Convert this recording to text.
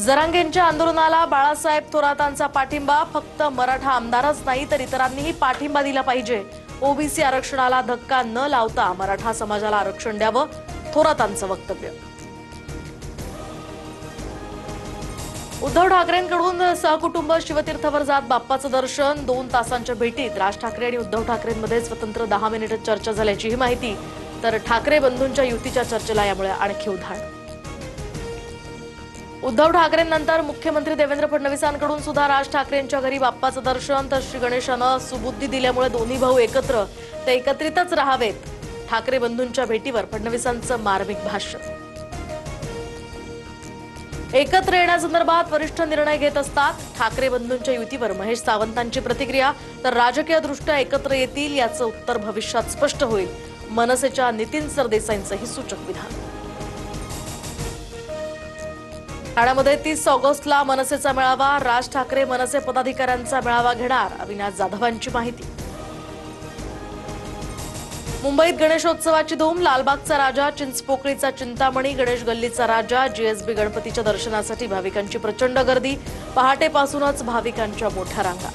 जरांगेंच्या आंदोलनाला बाळासाहेब थोरातांचा पाठिंबा. फक्त मराठा आमदारच नाही तर इतरांनीही पाठिंबा दिला पाहिजे. ओबीसी आरक्षणाला धक्का न लावता मराठा समाजाला आरक्षण द्यावं, थोरातांचं वक्तव्य. उद्धव ठाकरेंकडून सहकुटुंब शिवतीर्थवर जात बाप्पाचं दर्शन. 2 तासांच्या भेटीत राज ठाकरे आणि उद्धव ठाकरेंमध्ये स्वतंत्र 10 मिनिटं चर्चा झाल्याची ही माहिती. तर ठाकरे बंधूंच्या युतीच्या चर्चेला यामुळे आणखी उधाण. उद्धव ठाकरेंनंतर मुख्यमंत्री देवेंद्र फडणवीसांकडून सुद्धा राज ठाकरेंच्या घरी बाप्पाचं दर्शन. तर श्री गणेशानं सुबुद्धी दिल्यामुळे दोन्ही भाऊ एकत्र ते एकत्रितच राहावेत. ठाकरे बंधूंच्या भेटीवर फडणवीसांचं मार्मिक भाष्य. एकत्र येण्यासंदर्भात वरिष्ठ निर्णय घेत असतात. ठाकरे बंधूंच्या युतीवर महेश सावंतांची प्रतिक्रिया. तर राजकीयदृष्ट्या एकत्र येतील याचं उत्तर भविष्यात स्पष्ट होईल. मनसेच्या नितीन सरदेसाईंचंही सूचक विधान. ठाण्यामध्ये 30 ऑगस्टला मनसेचा मेळावा. राज ठाकरे मनसे पदाधिकाऱ्यांचा मेळावा घेणार, अविनाश जाधवांची माहिती. मुंबईत गणेशोत्सवाची धूम. लालबागचा राजा, चिंचपोकळीचा चिंतामणी, गणेश गल्लीचा राजा, जीएसबी गणपतीच्या दर्शनासाठी भाविकांची प्रचंड गर्दी. पहाटेपासूनच भाविकांच्या मोठ्या रांगा.